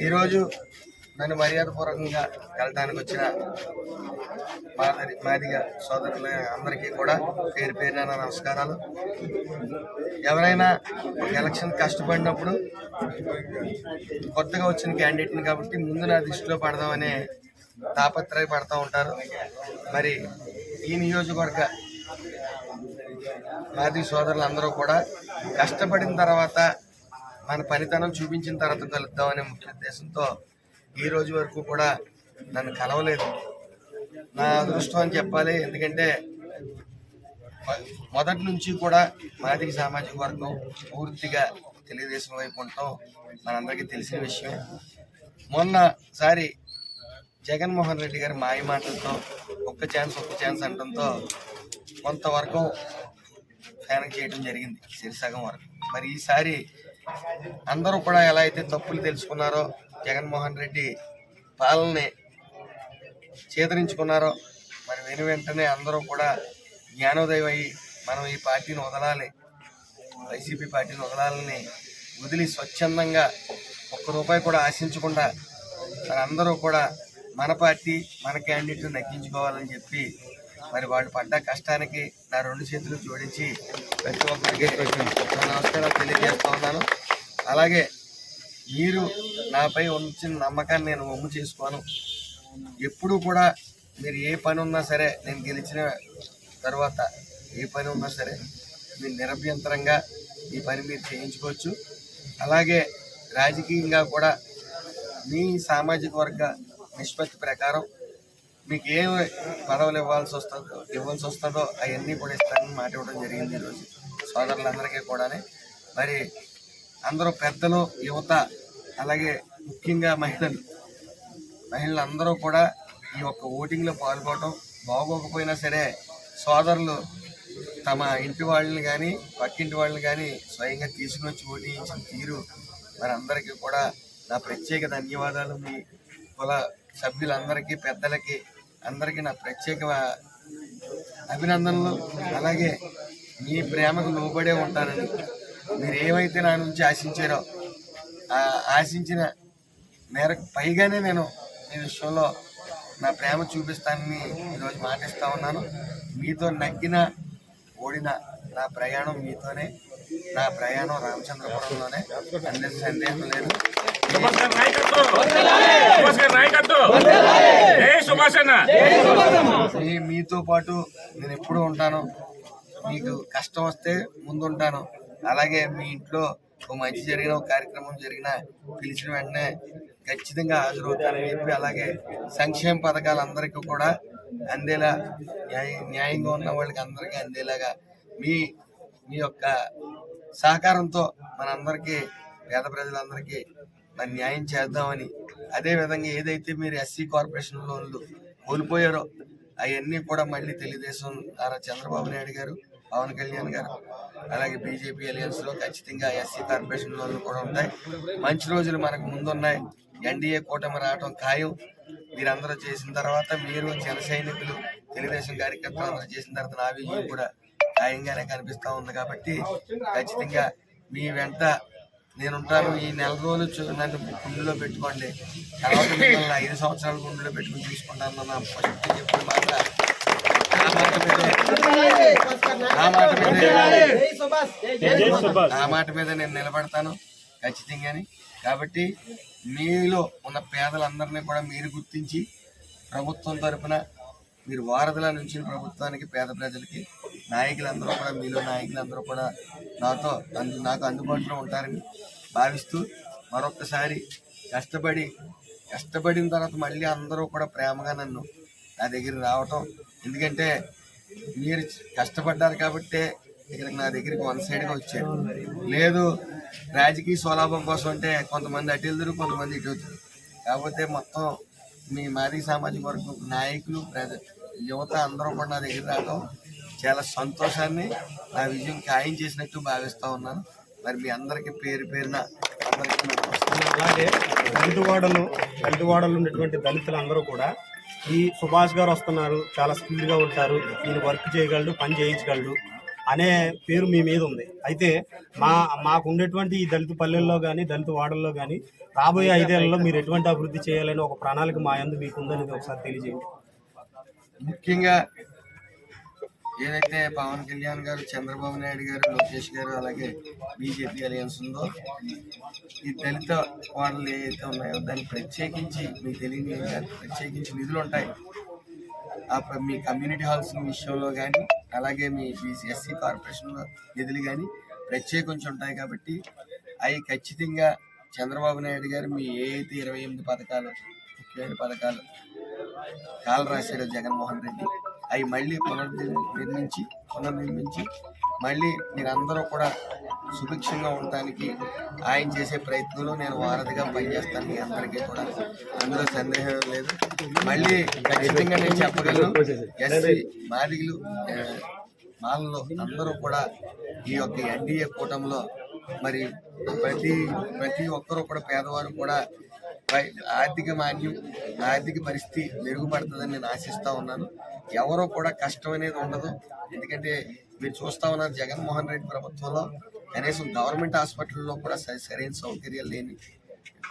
ఈరోజు నన్ను మర్యాదపూర్వకంగా కలటానికి వచ్చిన మాదిగ సోదరుల అందరికీ కూడా పేరు పేరున నమస్కారాలు. ఎవరైనా ఎలక్షన్ కష్టపడినప్పుడు కొత్తగా వచ్చిన క్యాండిడేట్ని కాబట్టి ముందు నా దృష్టిలో పడదామనే తాపత్రయపడతా ఉంటారు. మరి ఈ నియోజకవర్గ మాదిగ సోదరులు అందరూ కూడా కష్టపడిన తర్వాత మన పనితనం చూపించిన తర్వాత కలుద్దామనే ముఖ్య ఉద్దేశంతో ఈ రోజు వరకు కూడా నన్ను కలవలేదు. నా అదృష్టం అని చెప్పాలి. ఎందుకంటే మొదటి నుంచి కూడా మాదిగ సామాజిక వర్గం పూర్తిగా తెలుగుదేశం వైపు ఉండటం మనందరికీ తెలిసిన విషయం. మొన్నసారి జగన్మోహన్ రెడ్డి గారి మాయ మాటలతో ఒక్క ఛాన్స్ అనడంతో కొంతవరకు ఫ్యాన్ చేయడం జరిగింది, సిరిసగం వరకు. మరి ఈసారి అందరూ కూడా ఎలా అయితే తప్పులు తెలుసుకున్నారో, జగన్మోహన్ రెడ్డి పాలనని చేదరించుకున్నారో, మరి వెంటనే అందరూ కూడా జ్ఞానోదయం అయ్యి మనం ఈ పార్టీని వదలాలి, వైసీపీ పార్టీని వదలాలని వదిలి స్వచ్ఛందంగా ఒక్క రూపాయి కూడా ఆశించకుండా మరి అందరూ కూడా మన పార్టీ మన క్యాండిడేట్ని నెగ్గించుకోవాలని చెప్పి మరి వాళ్ళు పడ్డ కష్టానికి నా రెండు చేతులు జోడించి ప్రతి ఒక్కరికి నమస్కారాలు తెలియజేస్తా ఉన్నాను. అలాగే మీరు నాపై ఉంచిన నమ్మకాన్ని నేను ఒమ్ము చేసుకోను. ఎప్పుడూ కూడా మీరు ఏ పని ఉన్నా సరే, నేను గెలిచిన తర్వాత ఏ పని ఉన్నా సరే మీరు నిరభ్యంతరంగా ఈ పని మీరు చేయించుకోవచ్చు. అలాగే రాజకీయంగా కూడా మీ సామాజిక వర్గ నిష్పత్తి ప్రకారం మీకు ఏ పదవులు ఇవ్వాల్సి వస్తుందో అవన్నీ కూడా ఇస్తానని మాట ఇవ్వడం జరిగింది ఈరోజు సోదరులందరికీ కూడా. మరి అందరూ పెద్దలు, యువత, అలాగే ముఖ్యంగా మహిళలు అందరూ కూడా ఈ ఒక్క ఓటింగ్లో పాల్గొనడం, బాగోకపోయినా సరే సోదరులు తమ ఇంటి వాళ్ళని కానీ పక్కింటి వాళ్ళని కానీ స్వయంగా తీసుకుని వచ్చి ఓటించిన తీరు మరి అందరికీ కూడా నా ప్రత్యేక ధన్యవాదాలు. మీ కుల సభ్యులందరికీ, పెద్దలకి అందరికీ నా ప్రత్యేక అభినందనలు. అలాగే మీ ప్రేమకు లోబడే ఉంటానని, మీరు ఏమైతే నా నుంచి ఆశించారో ఆశించిన మేరకు పైగానే నేను ఈ విషయంలో నా ప్రేమ చూపిస్తానని ఈరోజు మాటిస్తా ఉన్నాను. మీతో నగ్గిన ఓడిన నా ప్రయాణం మీతోనే, నా ప్రయాణం రామచంద్రపురంలోనే, అందరి సందేహం లేదు. మీతో పాటు నేను ఎప్పుడు ఉంటాను. మీకు కష్టం వస్తే ముందుంటాను. అలాగే మీ ఇంట్లో ఒక మంచి జరిగిన ఒక కార్యక్రమం జరిగినా పిలిచిన వెంటనే ఖచ్చితంగా హాజరవుతానని చెప్పి, అలాగే సంక్షేమ పథకాలు అందరికీ కూడా అందేలా, న్యాయంగా ఉన్న వాళ్ళకి అందరికీ అందేలాగా మీ యొక్క సహకారంతో మనందరికీ, పేద ప్రజలందరికీ మరి న్యాయం చేద్దామని, అదేవిధంగా ఏదైతే మీరు ఎస్సీ కార్పొరేషన్ లోన్లు కోల్పోయారో అవన్నీ కూడా మళ్ళీ తెలుగుదేశం నారా చంద్రబాబు నాయుడు గారు, పవన్ కళ్యాణ్ గారు, అలాగే బీజేపీ అలయన్స్లో ఖచ్చితంగా ఎస్సీ కార్పొరేషన్ లోన్లు కూడా ఉంటాయి. మంచి రోజులు మనకు ముందున్నాయి. ఎన్డీఏ కూటమి రావడం ఖాయం. మీరందరూ చేసిన తర్వాత, మీరు జన సైనికులు, తెలుగుదేశం కార్యకర్తలు అందరూ చేసిన తర్వాత నా విజయం కూడా ఖాయంగానే కనిపిస్తూ ఉంది. కాబట్టి ఖచ్చితంగా మీ వెంట నేనుంటాను. ఈ నెల రోజులు నన్ను గుండెలో పెట్టుకోండి. తర్వాత మిమ్మల్ని 5 సంవత్సరాల గుండెలో పెట్టుకుని చూసుకుంటాను. నా ఫస్ట్ చెప్పిన మాట ఆ మాట మీద నేను నిలబడతాను ఖచ్చితంగాని. కాబట్టి మీలో ఉన్న పేదలందరినీ కూడా మీరు గుర్తించి ప్రభుత్వం తరఫున మీరు వారధుల నుంచి ప్రభుత్వానికి, పేద ప్రజలకి నాయకులందరూ కూడా, మీలో నాయకులందరూ కూడా నాకు అందుబాటులో ఉంటారని భావిస్తూ, మరొకసారి కష్టపడిన తర్వాత మళ్ళీ అందరూ కూడా ప్రేమగా నన్ను నా దగ్గర రావటం. ఎందుకంటే మీరు కష్టపడ్డారు కాబట్టే ఇక్కడికి నా దగ్గరికి వన్ సైడ్గా వచ్చారు. లేదు రాజకీయ స్వలాభం కోసం అంటే కొంతమంది అటు వెళ్తారు, కొంతమంది ఇటు వెళ్తారు. కాకపోతే మొత్తం మీ మాదిగ సామాజిక వర్గం నాయకులు, యువత అందరూ కూడా నా దగ్గర రావడం చాలా సంతోషాన్ని, నా విజయం ఖాయం చేసినట్టు భావిస్తూ ఉన్నాను. మరి మీ అందరికీ పేరు పేరున అందరికీ. అలాగే దళితవాడలో ఉన్నటువంటి దళితులు అందరూ కూడా ఈ సుభాష్ గారు వస్తున్నారు, చాలా స్పీడ్గా ఉంటారు, ఈయన వర్క్ చేయగలడు, పని చేయించగలడు, అనే పేరు మీ మీద ఉంది. అయితే మాకు ఉండేటువంటి ఈ దళిత పల్లెల్లో కానీ దళిత వాడల్లో కానీ రాబోయే 5 ఏళ్లలో మీరు ఎటువంటి అభివృద్ధి చేయాలని ఒక ప్రణాళిక మా యందు మీకు ఉందనేది ఒకసారి తెలియజేయండి. ముఖ్యంగా ఏదైతే పవన్ కళ్యాణ్ గారు, చంద్రబాబు నాయుడు గారు, లోకేష్ గారు, అలాగే బీజేపీ అలయన్స్ ఉందో, ఈ దళిత వాడలు ఏవైతే ఉన్నాయో దాన్ని ప్రత్యేకించి మీకు తెలియని ప్రత్యేకించి నిధులు ఉంటాయి. మీ కమ్యూనిటీ హాల్స్ విషయంలో కానీ, అలాగే మీ ఎస్సీ కార్పొరేషన్లో నిధులు కానీ ప్రత్యేకించి ఉంటాయి. కాబట్టి అవి ఖచ్చితంగా చంద్రబాబు నాయుడు గారు మీ ఏదైతే 28 పథకాలు, ముఖ్యమైన పథకాలు కాలు రాశాడు జగన్మోహన్ రెడ్డి, అవి మళ్ళీ పునర్నిర్మించి మళ్ళీ మీరందరూ కూడా సుభిక్షంగా ఉండటానికి ఆయన చేసే ప్రయత్నంలో నేను వారధిగా పనిచేస్తాను. మీ అందరికీ కూడా అందులో సందేహం లేదు. మళ్ళీ ఖచ్చితంగా నేను చెప్పగలను, ఎస్సీ మాదిగలు మాలలో అందరూ కూడా ఈ యొక్క ఎన్డీఏ కూటమిలో మరి ప్రతి ఒక్కరూ కూడా పేదవారు కూడా ఆర్థిక పరిస్థితి మెరుగుపడుతుందని నేను ఆశిస్తా ఉన్నాను. ఎవరో కూడా కష్టం అనేది ఉండదు. ఎందుకంటే మీరు చూస్తా ఉన్నారు, జగన్మోహన్ రెడ్డి ప్రభుత్వంలో కనీసం గవర్నమెంట్ హాస్పిటల్లో కూడా సరైన సౌకర్యాలు లేని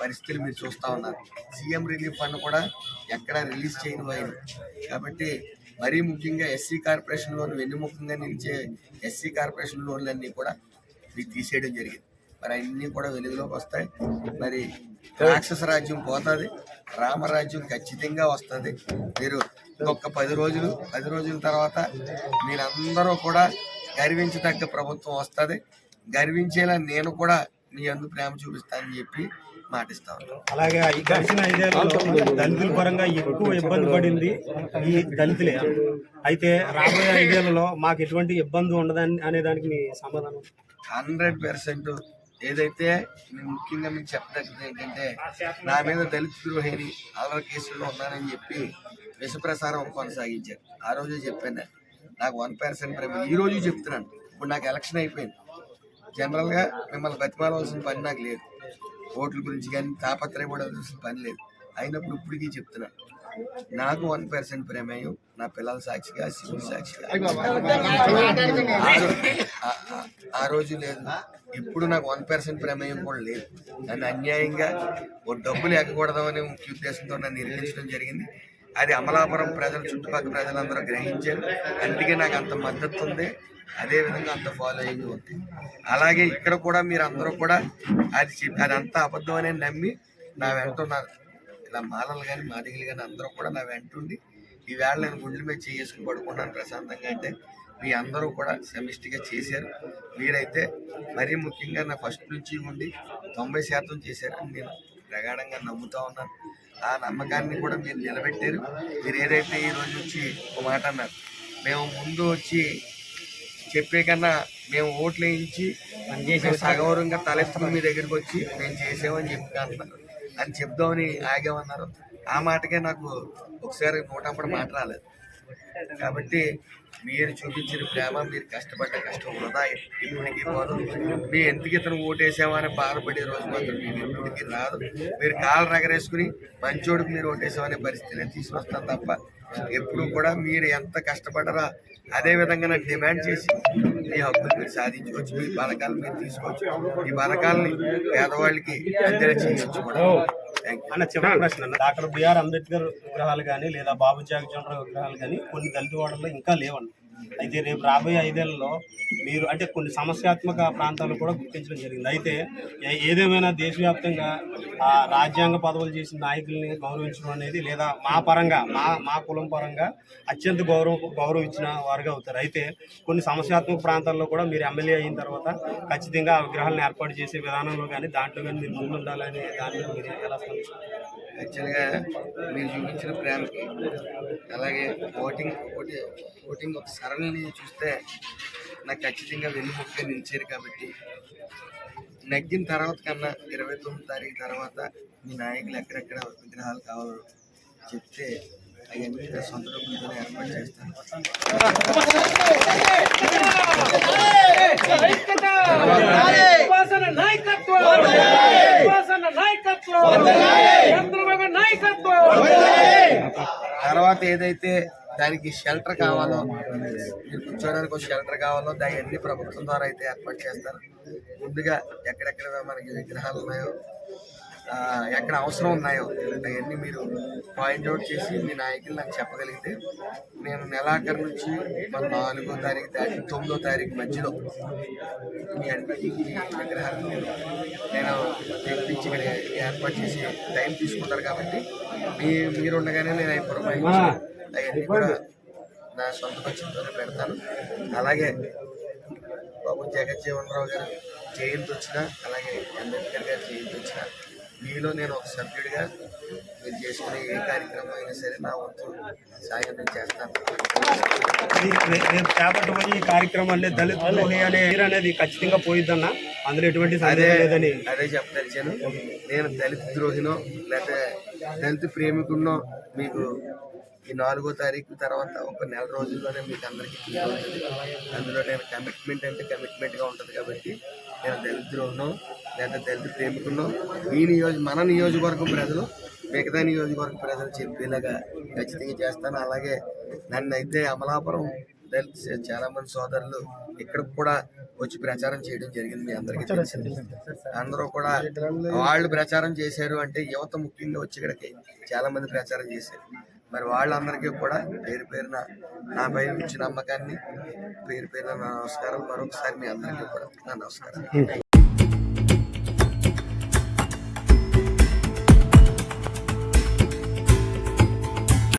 పరిస్థితులు మీరు చూస్తా ఉన్నారు. సీఎం రిలీఫ్ ఫండ్ కూడా ఎక్కడా రిలీజ్ చేయని వారు. కాబట్టి మరీ ముఖ్యంగా ఎస్సీ కార్పొరేషన్ లోన్, వెన్నుముఖంగా నిలిచే ఎస్సీ కార్పొరేషన్ లోన్లన్నీ కూడా మీకు తీసేయడం జరిగింది. మరి అన్నీ కూడా వెలుగులోకి వస్తాయి. మరి రాక్షస రాజ్యం పోతుంది, రామరాజ్యం ఖచ్చితంగా వస్తుంది. మీరు ఇంకొక 10 రోజుల తర్వాత మీరందరూ కూడా గర్వించదగ్గ ప్రభుత్వం వస్తుంది. గర్వించేలా నేను కూడా మీ అందు ప్రేమ చూపిస్తానని చెప్పి మాటిస్తా ఉన్నాను. అలాగే ఈ గడిచిన 5 ఏళ్లలో దళితుల పరంగా ఎక్కువ ఇబ్బంది పడింది ఈ దళితులే. అయితే రాబోయే 5 ఏళ్లలో మాకు ఎటువంటి ఇబ్బంది ఉండదని అనే దానికి మీ సమాధానం? 100% ఏదైతే నేను ముఖ్యంగా మీకు చెప్పదగ్గది ఏంటంటే, నా మీద దళిత ద్రోహిని అల్లరి కేసుల్లో ఉన్నానని చెప్పి విషప్రసారం కొనసాగించారు. ఆ రోజే చెప్పాను, నాకు 1% ప్రేమ. ఈ రోజు చెప్తున్నాను. ఇప్పుడు నాకు ఎలక్షన్ అయిపోయింది. జనరల్గా మిమ్మల్ని బతిమాలవలసిన పని నాకు లేదు, ఓట్ల గురించి కానీ తాపత్రయపడవలసిన పని లేదు. అయినప్పుడు ఇప్పటికీ చెప్తున్నాను, నాకు 1% ప్రమేయం నా పిల్లల సాక్షిగా, శివుడి సాక్షిగా ఆ రోజు లేదు. ఇప్పుడు నాకు 1% ప్రమేయం కూడా లేదు. నన్ను అన్యాయంగా ఓ డబ్బులు ఎక్కకూడదామనే ముఖ్య ఉద్దేశంతో నన్ను నిర్మించడం జరిగింది. అది అమలాపురం ప్రజలు, చుట్టుపక్కల ప్రజలందరూ గ్రహించారు. అందుకే నాకు అంత మద్దతు ఉంది, అదేవిధంగా అంత ఫాలోయింగ్ ఉంది. అలాగే ఇక్కడ కూడా మీరు అందరూ కూడా అదంతా అబద్ధం అనే నమ్మి నా వెంట ఉన్నారు. ఇలా మాలలు కానీ మాదిగలు కానీ అందరూ కూడా నా వెంటుండి ఈవేళ నేను గుండెల మీద చేసుకుని పడుకున్నాను ప్రశాంతంగా. అంటే మీ అందరూ కూడా సమిష్టిగా చేశారు. మీరైతే మరీ ముఖ్యంగా నా ఫస్ట్ నుంచి ఉండి 90% చేశారని నేను ప్రగాఢంగా నమ్ముతా ఉన్నాను. ఆ నమ్మకాన్ని కూడా మీరు నిలబెట్టారు. మీరు ఏదైతే ఈ రోజు వచ్చి ఒక మాట అన్నారు, మేము ముందు వచ్చి చెప్పే కన్నా మేము ఓట్లు వేయించి సగౌరవంగా తలెత్తుకుని మీ దగ్గరికి వచ్చి మేము చేసామని చెప్తున్నారు అని చెప్దామని ఆగామన్నారు. ఆ మాటకే నాకు ఒకసారి నోటప్పుడు మాట రాలేదు. కాబట్టి మీరు చూపించిన ప్రేమ, మీరు కష్టపడ్డ కష్టం వృధా ఇప్పటికీ పోదు. మీ ఎందుకు ఇతను ఓటేసామని బాధపడే రోజు మాత్రం మీకు ఇప్పటికీ రాదు. మీరు కాళ్ళు రగరేసుకుని మంచోడికి మీరు ఓటేసామనే పరిస్థితిని తీసుకొస్తాను తప్ప ఎప్పుడు కూడా మీరు ఎంత కష్టపడరా అదే విధంగా నాకు డిమాండ్ చేసి మీ హక్కులు మీరు సాధించుకోవచ్చు. మీ పథకాలు మీరు తీసుకోవచ్చు. ఈ పథకాలని పేదవాళ్ళకి అందేలా చేయవచ్చు కూడా. అన్న చివరి ప్రశ్న, డాక్టర్ బిఆర్ అంబేద్కర్ విగ్రహాలు కానీ లేదా బాబు జగజ్జీవన్ విగ్రహాలు కానీ కొన్ని దళిత వాడల్లో ఇంకా లేవన్న. అయితే రేపు రాబోయే 5 ఏళ్లలో మీరు అంటే కొన్ని సమస్యాత్మక ప్రాంతాలు కూడా గుర్తించడం జరిగింది. అయితే ఏదేమైనా దేశవ్యాప్తంగా రాజ్యాంగ పదవులు చేసిన నాయకుల్ని గౌరవించడం అనేది లేదా మా పరంగా మా కులం పరంగా అత్యంత గౌరవం ఇచ్చిన వారుగా అవుతారు. అయితే కొన్ని సమస్యాత్మక ప్రాంతాల్లో కూడా మీరు ఎమ్మెల్యే అయిన తర్వాత ఖచ్చితంగా ఆ విగ్రహాలను ఏర్పాటు చేసే విధానంలో కానీ దాంట్లో కానీ మీరు ముందుండాలనే దాని మీద మీరు ఎలా స్పందిస్తారు? యాక్చువల్గా మీరు చూపించిన ప్రేమకి, అలాగే ఓటింగ్ ఒక సరళిని చూస్తే నాకు ఖచ్చితంగా వెన్నుముక్క నిలిచారు. కాబట్టి నగ్గిన తర్వాత కన్నా 29 తారీఖు తర్వాత మీ నాయకులు ఎక్కడెక్కడ విగ్రహాలు కావాలో చెప్తే అవన్నీ సొంత డబ్బులతోనే ఏర్పాటు చేస్తాను. తర్వాత ఏదైతే దానికి షెల్టర్ కావాలో, మీరు కూర్చోడానికి ఒక షెల్టర్ కావాలో దాన్ని ప్రభుత్వం ద్వారా అయితే ఏర్పాటు చేస్తారు. ముందుగా ఎక్కడెక్కడ మనకి విగ్రహాలు ఉన్నాయో, ఎక్కడ అవసరం ఉన్నాయో అవన్నీ మీరు పాయింట్అవుట్ చేసి మీ నాయకులు నాకు చెప్పగలిగితే నేను నెలాఖరు నుంచి మన 4వ తారీఖు దాటి 9వ తారీఖు మధ్యలో మీ అన్ని విగ్రహాలు నేను తెప్పించి ఇక్కడ ఏర్పాటు చేసి టైం తీసుకుంటారు కాబట్టి మీరు ఉండగానే నేను అవి పురమాయించి అవన్నీ కూడా నా సొంత ఖర్చులతోనే పెడతాను. అలాగే బాబు జగజ్జీవన్ రావు గారు జయంతి వచ్చినా, అలాగే అంబేద్కర్ గారి జయంతి వచ్చినా మీలో నేను ఒక సభ్యుడిగా మీరు చేసుకునే ఏ కార్యక్రమం అయినా సరే నా వంతు సాయం నేను చేస్తాను. రేపు చేపట్టబోయే ఈ కార్యక్రమాన్ని దళిత ద్రోహి అనే పేరు అనేది ఖచ్చితంగా పోయిద్దన్న, అందులో ఎటువంటి సందేహం లేదని అదే చెప్పదలిచాను. నేను దళిత ద్రోహినో లేకపోతే దళిత ప్రేమికున్నో మీకు ఈ 4వ తారీఖు తర్వాత ఒక నెల రోజుల్లోనే మీకు అందరికీ క్లియర్ అవుతుంది. అందులో నేను కమిట్మెంట్ అంటే కమిట్మెంట్గా ఉంటుంది కాబట్టి నేను దళిత ద్రోహినో లేదా దళిత ప్రేమికున్నో మన నియోజకవర్గం ప్రజలు మిగతా నియోజకవర్గ ప్రజలు చెప్పేలాగా ఖచ్చితంగా చేస్తాను. అలాగే నన్ను అయితే అమలాపురం దళిత చాలా మంది సోదరులు ఇక్కడ కూడా వచ్చి ప్రచారం చేయడం జరిగింది. మీ అందరికీ తెలిసింది. అందరూ కూడా వాళ్ళు ప్రచారం చేశారు అంటే యువత ముఖ్యంగా వచ్చి ఇక్కడికి చాలా మంది ప్రచారం చేశారు. మరి వాళ్ళందరికీ కూడా పేరు పేరున నాపై ఇచ్చిన నమ్మకాన్ని పేరు పేరున నా నమస్కారం. మరొకసారి మీ అందరికీ కూడా నా నమస్కారం.